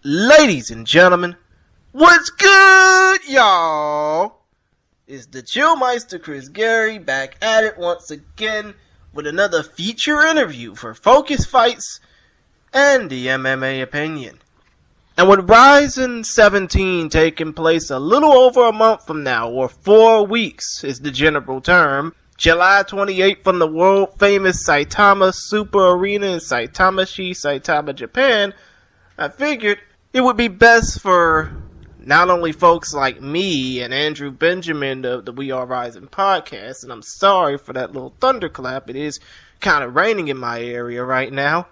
Ladies and gentlemen, what's good, y'all? It's the Chillmeister Chris Gary back at it once again with another feature interview for Focus Fights and the MMA Opinion. And with RIZIN 17 taking place a little over a month from now, or 4 weeks is the general term, July 28th from the world famous Saitama Super Arena in Saitama-shi, Saitama, Japan, I figured it would be best for not only folks like me and Andrew Benjamin of the We Are Rising podcast, and I'm sorry for that little thunderclap, it is kind of raining in my area right now,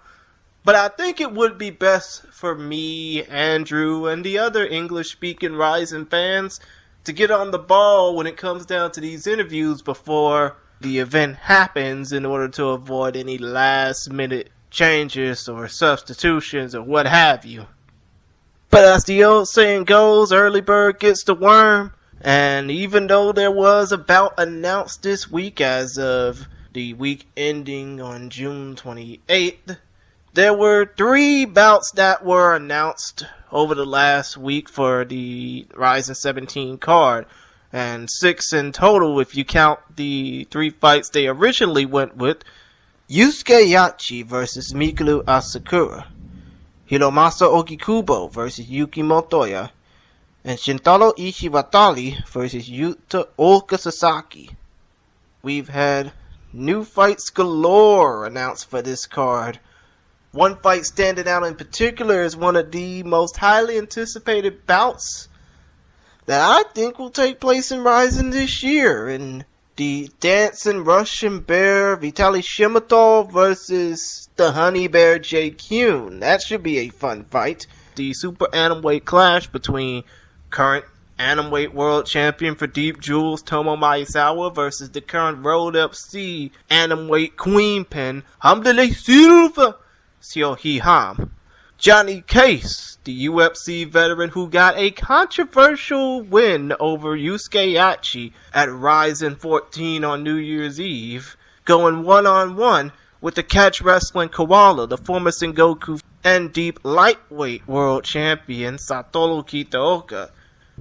but I think it would be best for me, Andrew, and the other English-speaking Rising fans to get on the ball when it comes down to these interviews before the event happens in order to avoid any last-minute changes or substitutions or what have you. But as the old saying goes, early bird gets the worm, and even though there was a bout announced this week as of the week ending on June 28th, there were 3 bouts that were announced over the last week for the RIZIN 17 card, and 6 in total if you count the 3 fights they originally went with. Yusuke Yachi versus Mikuru Asakura, Hiromasa Ogikubo versus Yuki Motoya, and Shintaro Ishiwatari versus ULKA Sasaki. We've had new fights galore announced for this card. One fight standing out in particular is one of the most highly anticipated bouts that I think will take place in RIZIN this year, in the dancing Russian bear Vitaly Shimatov versus the honey bear Jay Kuhn. That should be a fun fight. The super atomweight clash between current atomweight world champion for Deep Jewels Tomo Maizawa versus the current Road FC atomweight queenpin Hamdele Silva Siohiham. Johnny Case, the UFC veteran who got a controversial win over Yusuke Yachi at RIZIN 14 on New Year's Eve, going one-on-one with the catch wrestling koala, the former Sengoku and deep lightweight world champion Satoru Kitaoka.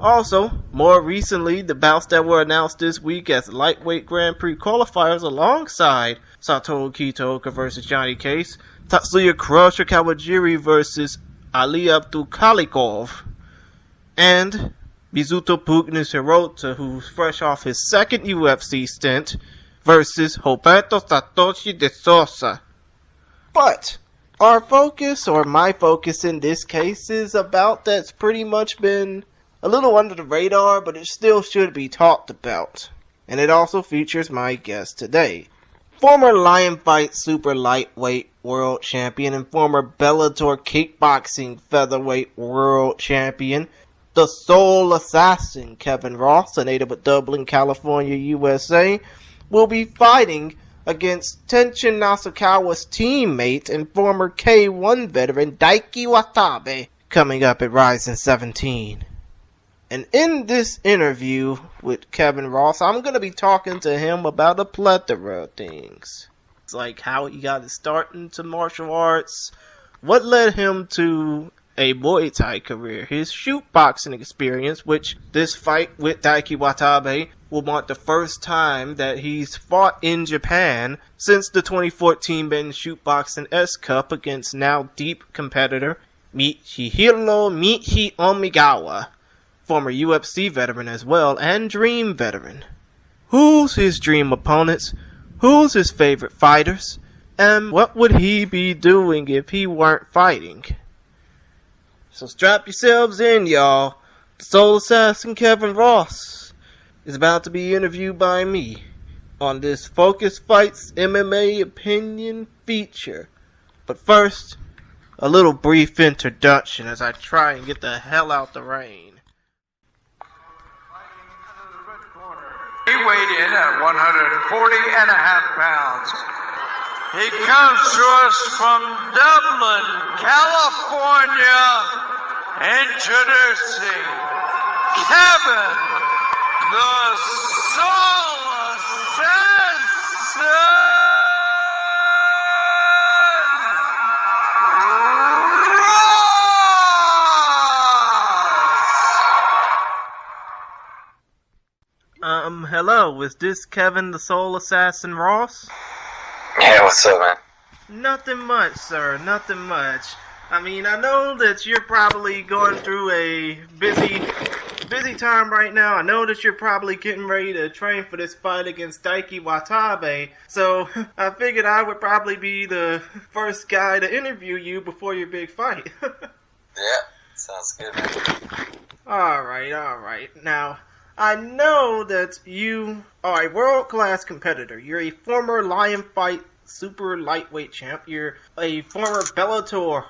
Also, more recently, the bouts that were announced this week as lightweight Grand Prix qualifiers alongside Satoru Kitaoka versus Johnny Case, Tatsuya Crusher Kawajiri versus Ali Abdulkalikov, and Mizuto Pugnis Hirota, who's fresh off his second UFC stint, versus Roberto Satoshi de Sousa. But our focus, or my focus in this case, is a bout that's pretty much been a little under the radar, but it still should be talked about. And it also features my guest today, former Lion Fight Super Lightweight World Champion and former Bellator Kickboxing Featherweight World Champion, the Soul Assassin Kevin Ross, a native of Dublin, California, USA, will be fighting against Tenshin Nasukawa's teammate and former K1 veteran Daiki Watabe coming up at RIZIN 17. And in this interview with Kevin Ross, I'm going to be talking to him about a plethora of things. It's like how he got his start into martial arts, what led him to a Muay Thai career, his shoot boxing experience, which this fight with Daiki Watabe will mark the first time that he's fought in Japan since the 2014 men's shoot boxing S Cup against now deep competitor Michihiro Michi Omigawa, former UFC veteran as well, and Dream veteran. Who's his dream opponents? Who's his favorite fighters? And what would he be doing if he weren't fighting? So strap yourselves in, y'all. The Soul Assassin Kevin Ross is about to be interviewed by me on this Focus Fights MMA Opinion feature. But first, a little brief introduction as I try and get the hell out the rain. He weighed in at 140.5 pounds. He comes to us from Dublin, California, introducing Kevin the Soul Assassin Ross! Hello, is this Kevin the Soul Assassin Ross? Yeah, what's up, man? Nothing much, sir, nothing much. I mean, I know that you're probably going through a busy time right now. I know that you're probably getting ready to train for this fight against Daiki Watabe. So, I figured I would probably be the first guy to interview you before your big fight. Yeah, sounds good, man. Alright. Now, I know that you are a world-class competitor. You're a former Lion Fight super lightweight champ. You're a former Bellator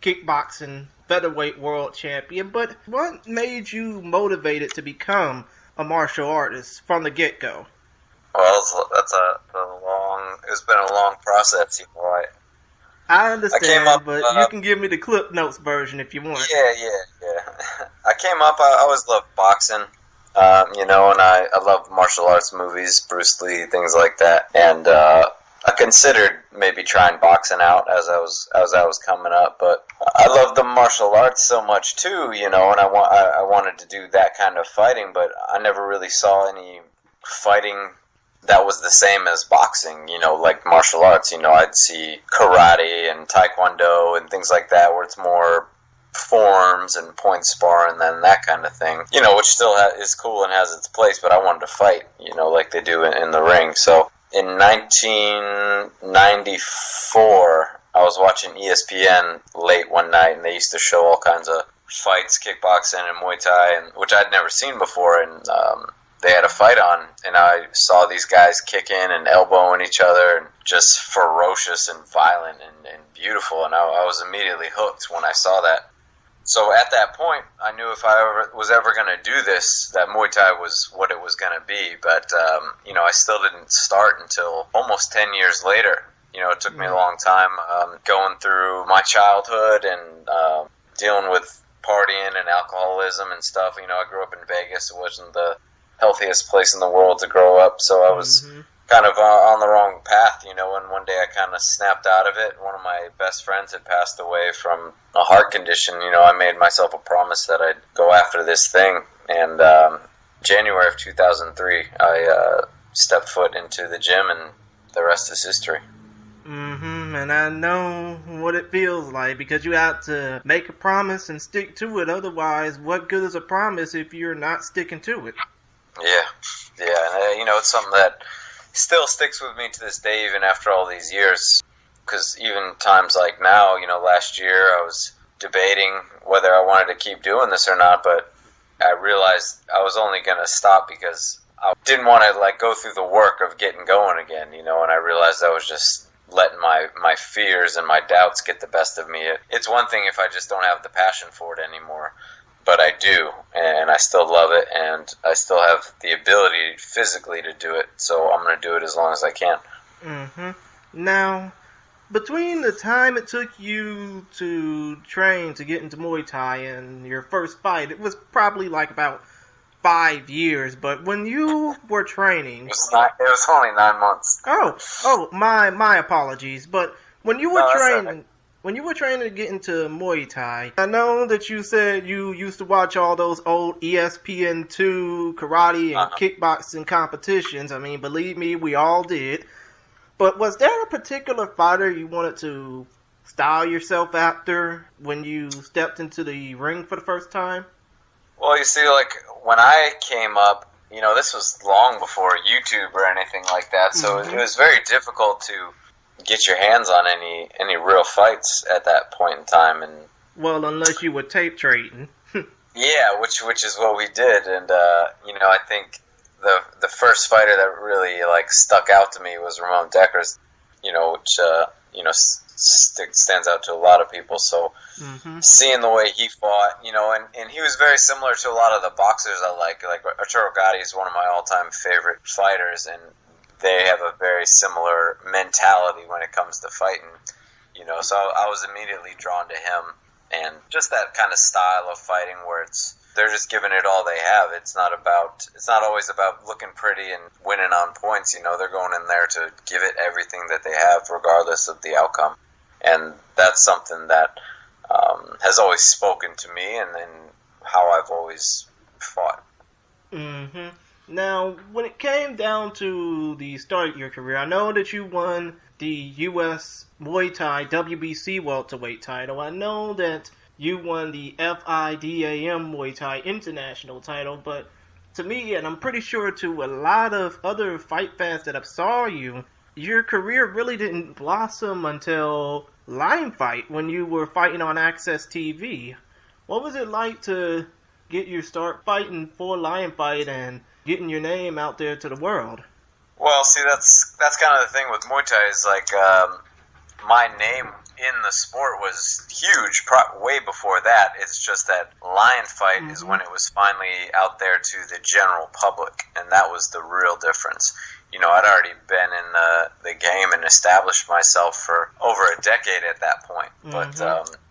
kickboxing featherweight world champion. But what made you motivated to become a martial artist from the get-go? Well, it's been a long process, you know. I understand, but up, you can give me the Clip Notes version if you want. Yeah. I came up, I always loved boxing, you know, and I love martial arts movies, Bruce Lee, things like that, and I considered maybe trying boxing out as I was coming up, but I love the martial arts so much too, you know, and I wanted to do that kind of fighting, but I never really saw any fighting that was the same as boxing, you know, like martial arts. You know, I'd see karate and taekwondo and things like that where it's more forms and point sparring and that kind of thing, you know, which still is cool and has its place, but I wanted to fight, you know, like they do in the ring. So in 1994, I was watching ESPN late one night, and they used to show all kinds of fights, kickboxing and Muay Thai, which I'd never seen before, and they had a fight on, and I saw these guys kicking and elbowing each other, and just ferocious and violent and beautiful, and I was immediately hooked when I saw that. So at that point, I knew if I was ever going to do this, that Muay Thai was what it was going to be, but, you know, I still didn't start until almost 10 years later. You know, it took me a long time going through my childhood and dealing with partying and alcoholism and stuff. You know, I grew up in Vegas. It wasn't the healthiest place in the world to grow up, so I was kind of on the wrong path, you know, and one day I kind of snapped out of it. One of my best friends had passed away from a heart condition. You know, I made myself a promise that I'd go after this thing, and January of 2003, I stepped foot into the gym, and the rest is history. And I know what it feels like, because you have to make a promise and stick to it. Otherwise, what good is a promise if you're not sticking to it? Yeah, and, you know, it's something that still sticks with me to this day, even after all these years, because even times like now, you know, last year I was debating whether I wanted to keep doing this or not, but I realized I was only going to stop because I didn't want to, like, go through the work of getting going again, you know, and I realized I was just letting my fears and my doubts get the best of me. It's one thing if I just don't have the passion for it anymore, but I do, and I still love it, and I still have the ability physically to do it, so I'm going to do it as long as I can. Now, between the time it took you to train to get into Muay Thai and your first fight, it was probably like about 5 years, but when you were training... It was only 9 months. Oh, my apologies, but when you were training... When you were training to get into Muay Thai, I know that you said you used to watch all those old ESPN2 karate and kickboxing competitions. I mean, believe me, we all did. But was there a particular fighter you wanted to style yourself after when you stepped into the ring for the first time? Well, you see, like, when I came up, you know, this was long before YouTube or anything like that, so it was very difficult to get your hands on any real fights at that point in time. And well, unless you were tape trading. Yeah, which is what we did, and you know, I think the first fighter that really, like, stuck out to me was Ramon Dekkers, you know, which you know, stands out to a lot of people. So seeing the way he fought, you know, and he was very similar to a lot of the boxers I like Arturo Gatti is one of my all-time favorite fighters, and they have a very similar mentality when it comes to fighting, you know, so I was immediately drawn to him, and just that kind of style of fighting where they're just giving it all they have. It's not always about looking pretty and winning on points, you know, they're going in there to give it everything that they have regardless of the outcome, and that's something that has always spoken to me and how I've always fought. Now, when it came down to the start of your career, I know that you won the U.S. Muay Thai WBC welterweight title. I know that you won the FIDAM Muay Thai international title, but to me, and I'm pretty sure to a lot of other fight fans that have saw you, your career really didn't blossom until Lion Fight, when you were fighting on Access TV. What was it like to get your start fighting for Lion Fight and getting your name out there to the world? Well, see, that's kind of the thing with Muay Thai is like my name in the sport was huge way before that. It's just that Lion Fight is when it was finally out there to the general public, and that was the real difference. You know, I'd already been in the game and established myself for over a decade at that point. But,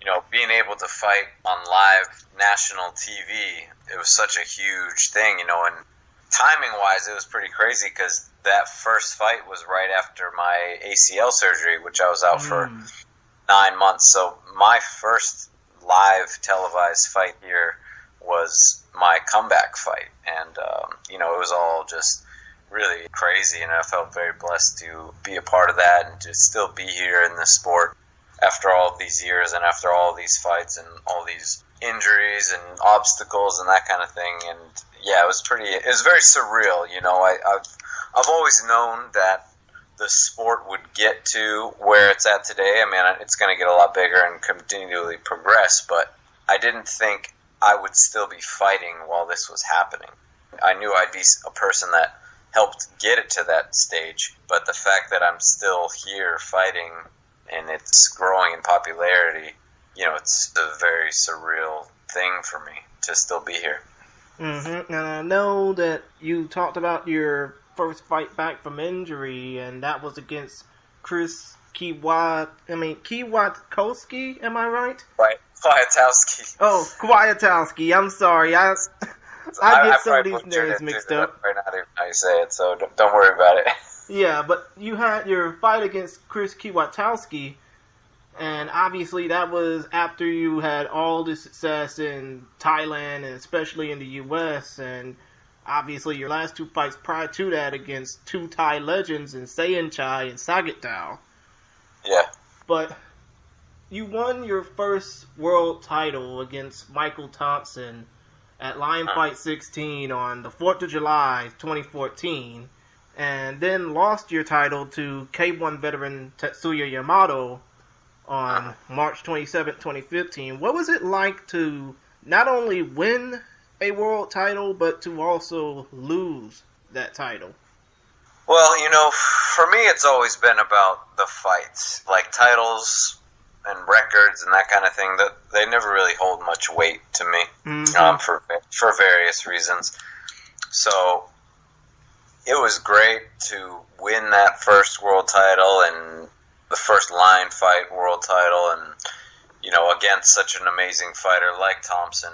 you know, being able to fight on live national TV, it was such a huge thing, you know, and timing-wise, it was pretty crazy because that first fight was right after my ACL surgery, which I was out for 9 months. So my first live televised fight here was my comeback fight. And, you know, it was all just really crazy, and I felt very blessed to be a part of that and to still be here in the sport after all of these years and after all of these fights and all these injuries and obstacles and that kind of thing. And yeah, it was very surreal. You know, I've always known that the sport would get to where it's at today. I mean, it's going to get a lot bigger and continually progress, but I didn't think I would still be fighting while this was happening. I knew I'd be a person that helped get it to that stage, but the fact that I'm still here fighting and it's growing in popularity, you know, it's a very surreal thing for me to still be here. And I know that you talked about your first fight back from injury, and that was against Chris Kwiatkowski, am I right? Right, Kwiatkowski. Oh, Kwiatkowski, I'm sorry. I get some of these names mixed up. Right now, I don't even know how you say it, so don't worry about it. Yeah, but you had your fight against Chris Kwiatkowski, and obviously that was after you had all the success in Thailand and especially in the U.S., and obviously your last two fights prior to that against two Thai legends in Saitama-shi and Sagatao. Yeah. But you won your first world title against Michael Thompson at Lion Fight 16 on the 4th of July, 2014, and then lost your title to K1 veteran Tetsuya Yamato on March 27, 2015. What was it like to not only win a world title, but to also lose that title? Well, you know, for me it's always been about the fights. Like titles and records and that kind of thing, that they never really hold much weight to me, for various reasons. So it was great to win that first world title and the first Lion Fight world title, and you know, against such an amazing fighter like Thompson,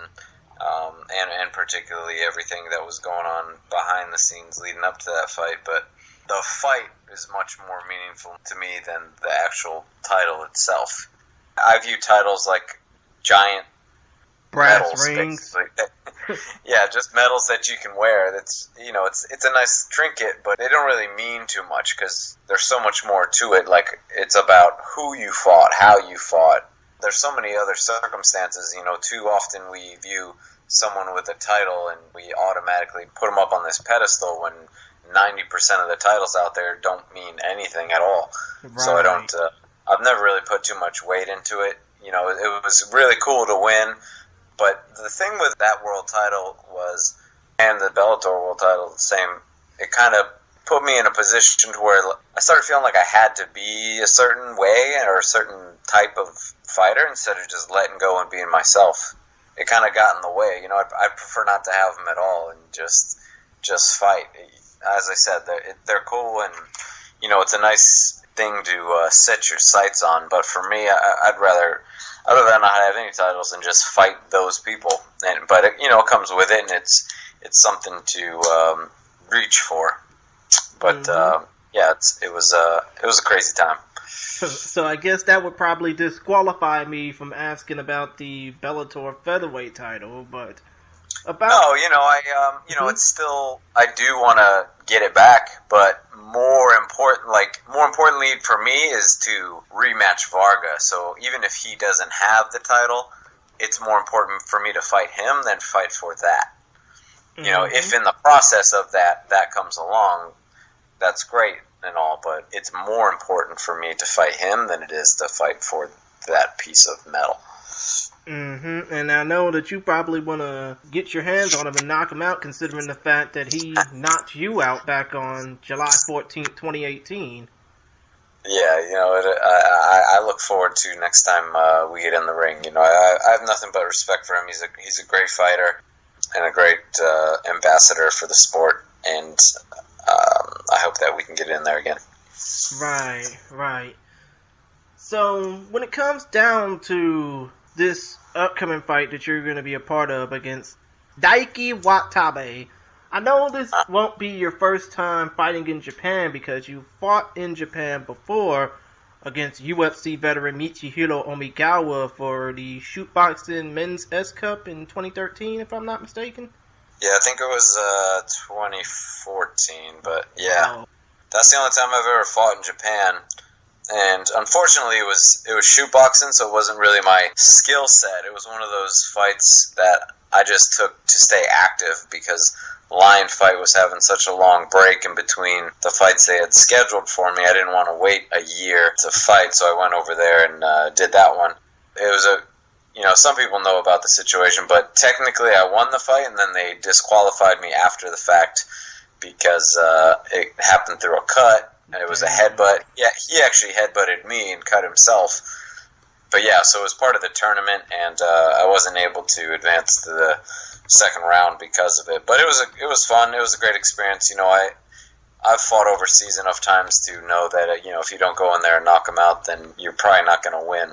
and particularly everything that was going on behind the scenes leading up to that fight. But the fight is much more meaningful to me than the actual title itself. I view titles like giant brass medals, rings. Yeah, just medals that you can wear. That's, you know, it's a nice trinket, but they don't really mean too much because there's so much more to it. Like, it's about who you fought, how you fought. There's so many other circumstances. You know, too often we view someone with a title and we automatically put them up on this pedestal when 90% of the titles out there don't mean anything at all. Right. So I don't. I've never really put too much weight into it. You know, it was really cool to win, but the thing with that world title was, and the Bellator world title, the same, it kind of put me in a position to where I started feeling like I had to be a certain way or a certain type of fighter instead of just letting go and being myself. It kind of got in the way. You know, I'd prefer not to have them at all and just fight. As I said, they're cool, and, you know, it's a nice thing to set your sights on, but for me, I'd rather not have any titles and just fight those people. But it, you know, it comes with it, and it's something to reach for. But yeah, it was a crazy time. So I guess that would probably disqualify me from asking about the Bellator featherweight title, but about? No, it's still, I do want to get it back, but more importantly for me is to rematch Varga. So even if he doesn't have the title, it's more important for me to fight him than fight for that. If in the process of that comes along, that's great and all, but it's more important for me to fight him than it is to fight for that piece of metal. And I know that you probably want to get your hands on him and knock him out, considering the fact that he knocked you out back on July 14th, 2018. Yeah, I look forward to next time we get in the ring. I have nothing but respect for him. He's a great fighter and a great ambassador for the sport, and I hope that we can get in there again. Right. So, when it comes down to this upcoming fight that you're going to be a part of against Daiki Watabe, I know this won't be your first time fighting in Japan because you fought in Japan before against UFC veteran Michihiro Omigawa for the Shootboxing Men's S Cup in 2013, if I'm not mistaken. Yeah, I think it was 2014, but yeah. Oh. That's the only time I've ever fought in Japan. And unfortunately, it was shootboxing, so it wasn't really my skill set. It was one of those fights that I just took to stay active because Lion Fight was having such a long break in between the fights they had scheduled for me. I didn't want to wait a year to fight, so I went over there and did that one. It was some people know about the situation, but technically I won the fight, and then they disqualified me after the fact because it happened through a cut. It was a headbutt. Yeah, he actually headbutted me and cut himself. But yeah, so it was part of the tournament, and I wasn't able to advance to the second round because of it. But it was fun. It was a great experience. I've fought overseas enough times to know that if you don't go in there and knock them out, then you're probably not going to win.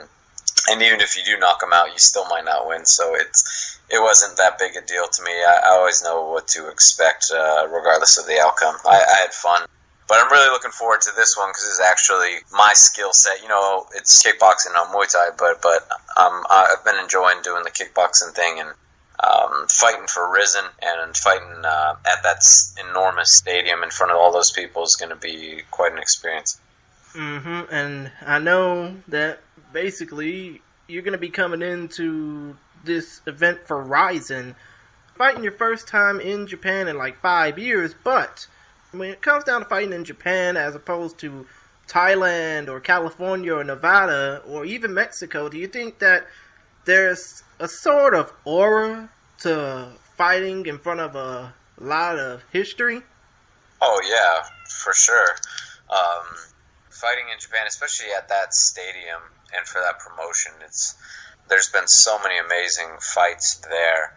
And even if you do knock them out, you still might not win. So it wasn't that big a deal to me. I always know what to expect, regardless of the outcome. I had fun. But I'm really looking forward to this one because it's actually my skill set. It's kickboxing, not Muay Thai, but I've been enjoying doing the kickboxing thing and fighting for RIZIN and fighting at that enormous stadium in front of all those people is going to be quite an experience. And I know that basically you're going to be coming into this event for RIZIN, fighting your first time in Japan in like 5 years, but when it comes down to fighting in Japan as opposed to Thailand or California or Nevada or even Mexico, do you think that there's a sort of aura to fighting in front of a lot of history? Oh yeah, for sure. Fighting in Japan, especially at that stadium and for that promotion, there's been so many amazing fights there.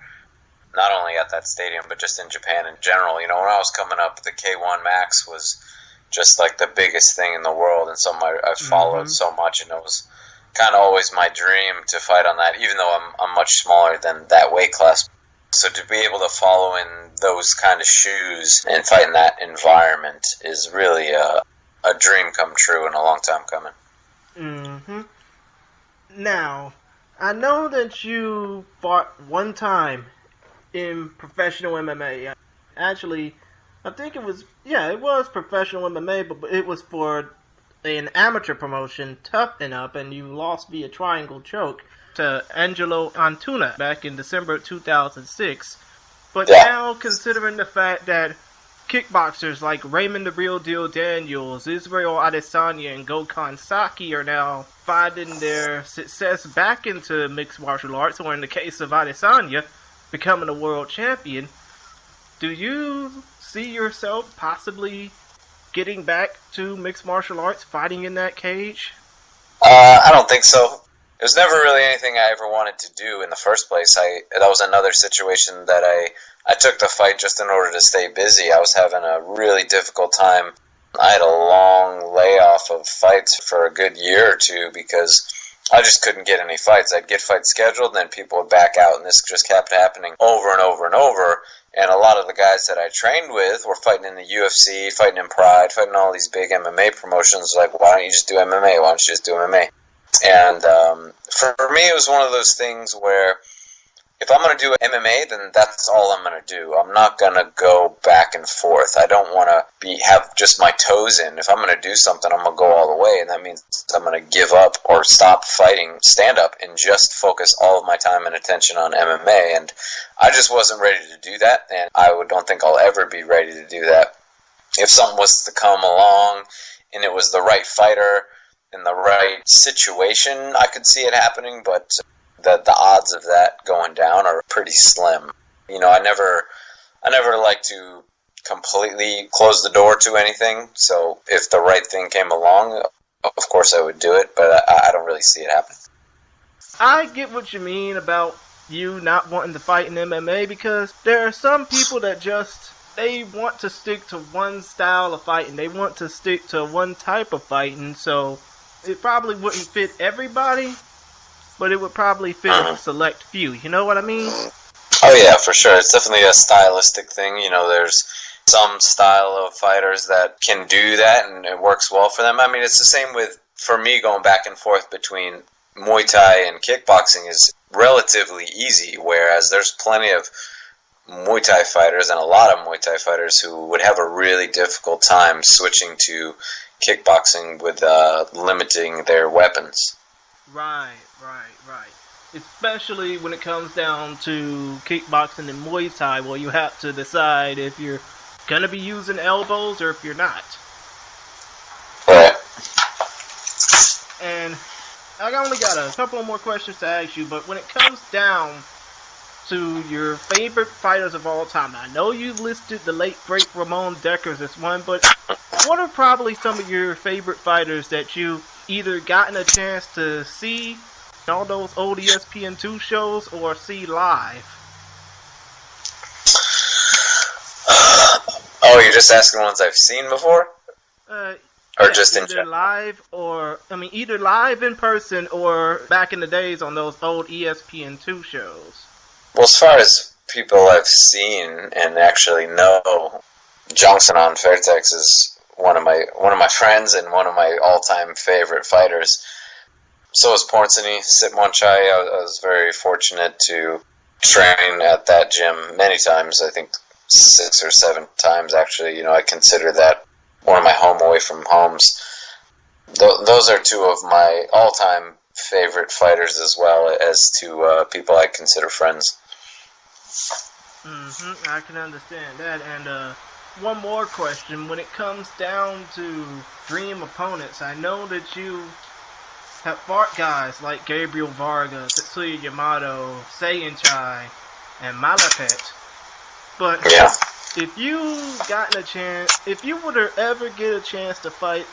Not only at that stadium, but just in Japan in general. When I was coming up, the K1 Max was just like the biggest thing in the world, and something I've followed so much, and it was kind of always my dream to fight on that, even though I'm much smaller than that weight class. So to be able to follow in those kind of shoes and fight in that environment is really a dream come true and a long time coming. Now, I know that you fought one time in professional MMA. Actually, I think it was professional MMA, but it was for an amateur promotion, Toughen Up, and you lost via triangle choke to Angelo Antuna back in December 2006. But now, considering the fact that kickboxers like Raymond the Real Deal Daniels, Israel Adesanya, and Gokhan Saki are now finding their success back into mixed martial arts, or in the case of Adesanya, becoming a world champion. Do you see yourself possibly getting back to mixed martial arts, fighting in that cage? I don't think so. It was never really anything I ever wanted to do in the first place. That was another situation that I took the fight just in order to stay busy. I was having a really difficult time. I had a long layoff of fights for a good year or two because I just couldn't get any fights. I'd get fights scheduled, and then people would back out, and this just kept happening over and over and over. And a lot of the guys that I trained with were fighting in the UFC, fighting in Pride, fighting all these big MMA promotions. Like, why don't you just do MMA? Why don't you just do MMA? And for me, it was one of those things where if I'm going to do MMA, then that's all I'm going to do. I'm not going to go back and forth. I don't want to have just my toes in. If I'm going to do something, I'm going to go all the way, and that means I'm going to give up or stop fighting stand-up and just focus all of my time and attention on MMA. And I just wasn't ready to do that, and I don't think I'll ever be ready to do that. If something was to come along and it was the right fighter in the right situation, I could see it happening, but the odds of that going down are pretty slim. You know, I never like to completely close the door to anything, so if the right thing came along, of course I would do it, but I don't really see it happen. I get what you mean about you not wanting to fight in MMA, because there are some people that they want to stick to one style of fighting. They want to stick to one type of fighting, so it probably wouldn't fit everybody, but it would probably fit a select few. You know what I mean? Oh yeah, for sure. It's definitely a stylistic thing. You know, there's some style of fighters that can do that and it works well for them. I mean, it's the same with, for me, going back and forth between Muay Thai and kickboxing is relatively easy, whereas there's plenty of Muay Thai fighters and a lot of Muay Thai fighters who would have a really difficult time switching to kickboxing with limiting their weapons. Right. Especially when it comes down to kickboxing and Muay Thai, where you have to decide if you're gonna be using elbows or if you're not. Right. And I only got a couple more questions to ask you, but when it comes down to your favorite fighters of all time, I know you listed the late great Ramon Dekkers as one, but what are probably some of your favorite fighters that you either gotten a chance to see in all those old ESPN2 shows or see live? Oh, you're just asking ones I've seen before? Or yeah, just in either general? live or, either live in person or back in the days on those old ESPN2 shows. Well, as far as people I've seen and actually know, Jongsanon Fairtex is one of my friends and one of my all-time favorite fighters. So is Pornsini Sitmonchai. I was very fortunate to train at that gym many times. I think 6 or 7 times, actually. You know, I consider that one of my home away from homes. Those are 2 of my all-time favorite fighters, as well as 2 people I consider friends. I can understand that. And one more question. When it comes down to dream opponents, I know that you have fought guys like Gabriel Varga, Tetsuya Yamato, Seienchai, and Malapet. But yeah, if you would ever get a chance to fight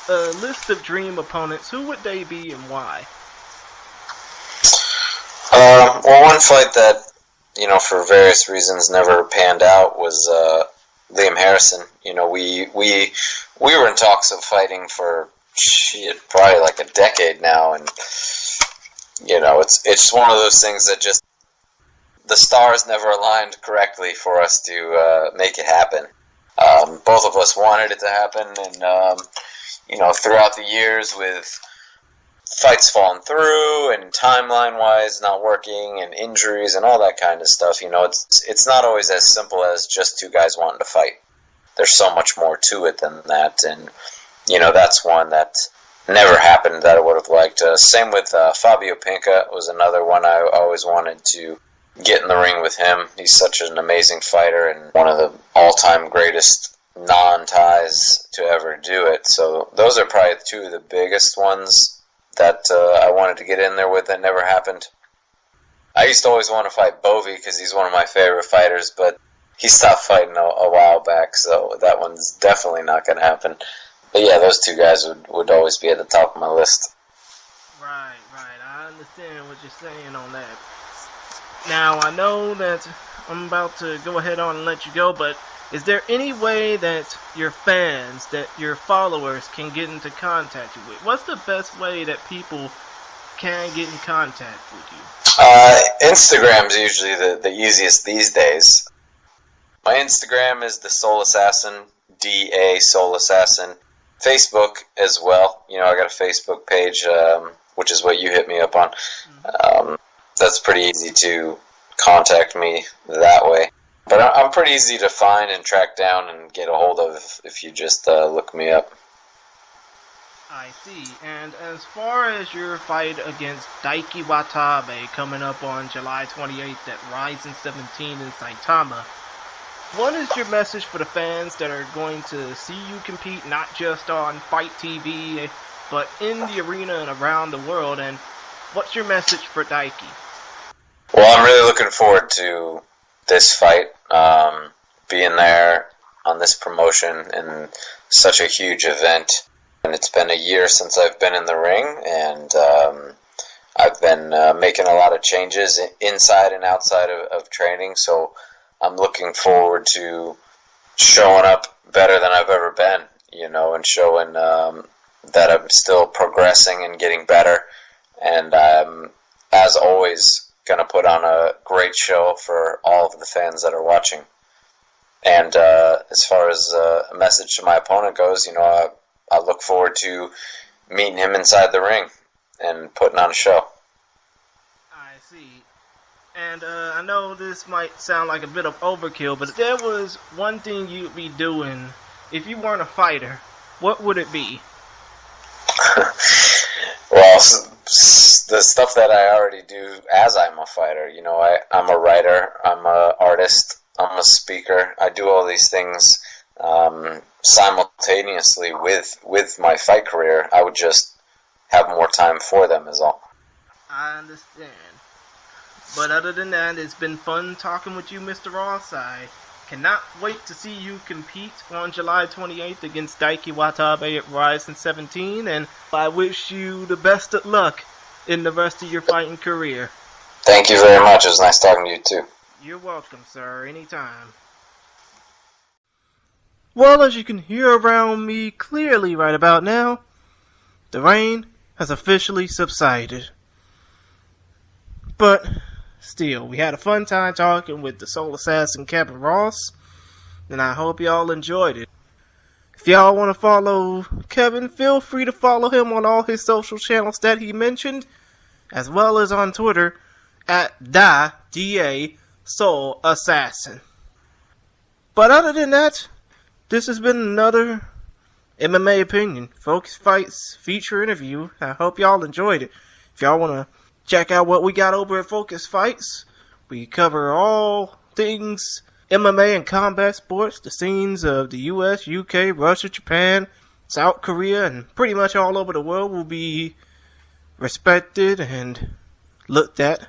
a list of dream opponents, who would they be and why? Well, one fight that, you know, for various reasons never panned out was Liam Harrison. You know, we were in talks of fighting for probably like a decade now, and you know, it's one of those things that just the stars never aligned correctly for us to make it happen. Both of us wanted it to happen, and you know, throughout the years with fights falling through and timeline-wise not working and injuries and all that kind of stuff, you know, it's not always as simple as just 2 guys wanting to fight. There's so much more to it than that, and you know, that's one that never happened that I would have liked. Same with Fabio Pinca was another one I always wanted to get in the ring with him. He's such an amazing fighter and one of the all-time greatest non-ties to ever do it. So those are probably 2 of the biggest ones that I wanted to get in there with that never happened. I used to always want to fight Bovey because he's one of my favorite fighters, but he stopped fighting a while back, so that one's definitely not going to happen. But yeah, those 2 guys would always be at the top of my list. Right. I understand what you're saying on that. Now, I know that I'm about to go ahead on and let you go, but is there any way that your fans, that your followers can get into contact with? What's the best way that people can get in contact with you? Instagram's usually the easiest these days. My Instagram is the Soul Assassin, DA Soul Assassin. Facebook as well. You know, I got a Facebook page, which is what you hit me up on. that's pretty easy to contact me that way. But I'm pretty easy to find and track down and get a hold of if you just look me up. I see. And as far as your fight against Daiki Watabe coming up on July 28th at RIZIN 17 in Saitama, what is your message for the fans that are going to see you compete not just on Fight TV, but in the arena and around the world? And what's your message for Daiki? Well, I'm really looking forward to this fight, being there on this promotion in such a huge event. And it's been a year since I've been in the ring, and I've been making a lot of changes inside and outside of training, so I'm looking forward to showing up better than I've ever been, and showing that I'm still progressing and getting better, and I'm, as always, going to put on a great show for all of the fans that are watching. And as far as a message to my opponent goes, I look forward to meeting him inside the ring and putting on a show. I see. And I know this might sound like a bit of overkill, but if there was one thing you'd be doing if you weren't a fighter, what would it be? Well, the stuff that I already do as I'm a fighter. I'm a writer, I'm an artist, I'm a speaker. I do all these things simultaneously with my fight career. I would just have more time for them is all. I understand. But other than that, it's been fun talking with you, Mr. Ross. I cannot wait to see you compete on July 28th against Daiki Watabe at RIZIN 17, and I wish you the best of luck in the rest of your fighting career. Thank you very much. It was nice talking to you, too. You're welcome, sir. Anytime. Well, as you can hear around me clearly right about now, the rain has officially subsided. But still, we had a fun time talking with the Soul Assassin Kevin Ross, and I hope y'all enjoyed it. If y'all want to follow Kevin, feel free to follow him on all his social channels that he mentioned, as well as on Twitter at DA Soul Assassin. But other than that, this has been another MMA Opinion Focus Fights feature interview. I hope y'all enjoyed it. If y'all want to check out what we got over at Focus Fights, we cover all things MMA and combat sports, the scenes of the US, UK, Russia, Japan, South Korea, and pretty much all over the world will be respected and looked at.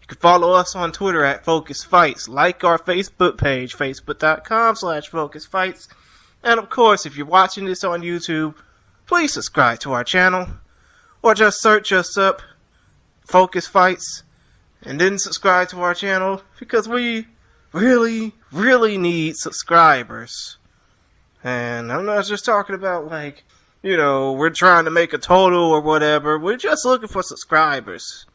You can follow us on Twitter at Focus Fights, like our Facebook page, facebook.com/Focus Fights, and of course, if you're watching this on YouTube, please subscribe to our channel, or just search us up, Focus Fights, and then subscribe to our channel, because we really need subscribers. And I'm not just talking about we're trying to make a total or whatever. We're just looking for subscribers,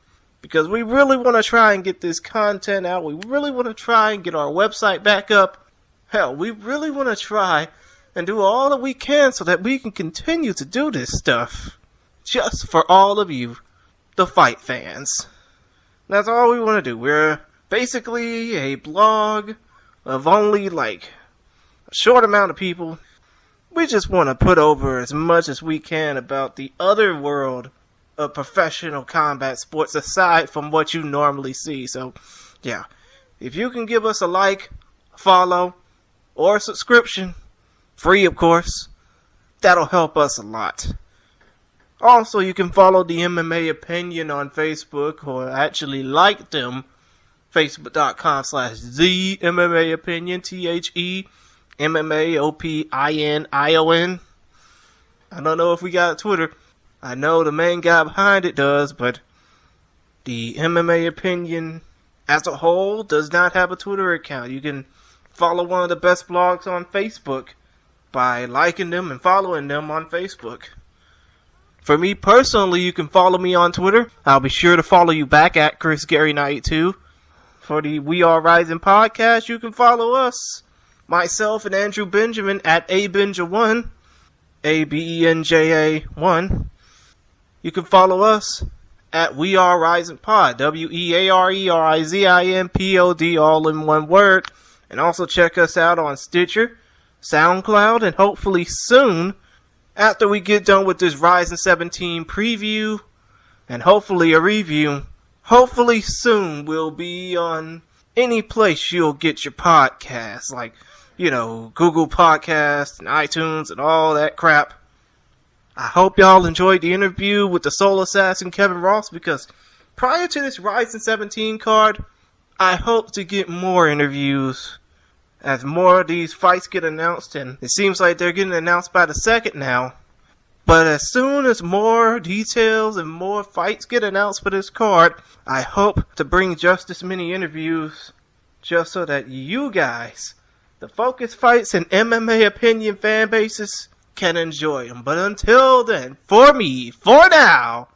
because we really want to try and get this content out. We really want to try and get our website back up. Hell, we really want to try and do all that we can so that we can continue to do this stuff just for all of you, the fight fans. That's all we want to do. We're basically a blog of only a short amount of people. We just want to put over as much as we can about the other world of professional combat sports aside from what you normally see. So yeah, if you can give us a like, a follow, or a subscription, free of course, that'll help us a lot. Also, you can follow the MMA Opinion on Facebook, or actually like them, facebook.com/the MMA Opinion, TheMMAOpinion. I don't know if we got Twitter. I know the main guy behind it does, but the MMA Opinion as a whole does not have a Twitter account. You can follow one of the best blogs on Facebook by liking them and following them on Facebook. For me personally, you can follow me on Twitter. I'll be sure to follow you back at ChrisGary92. For the We Are Rising podcast, you can follow us, myself and Andrew Benjamin, at ABenja1, ABENJA1. You can follow us at We Are Rizin Pod, WeareRizin all in one word. And also check us out on Stitcher, SoundCloud, and hopefully soon, after we get done with this RIZIN 17 preview, and hopefully a review, hopefully soon we'll be on any place you'll get your podcasts, like, Google Podcasts and iTunes and all that crap. I hope y'all enjoyed the interview with the Soul Assassin Kevin Ross, because prior to this RIZIN 17 card, I hope to get more interviews as more of these fights get announced, and it seems like they're getting announced by the second now. But as soon as more details and more fights get announced for this card, I hope to bring just as many interviews just so that you guys, the Focus Fights and MMA Opinion fan bases, can enjoy them. But until then, for now,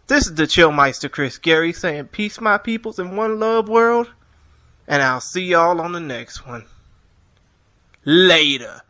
this is the Chillmeister Chris Gary saying peace, my peoples, in one love world, and I'll see y'all on the next one. Later.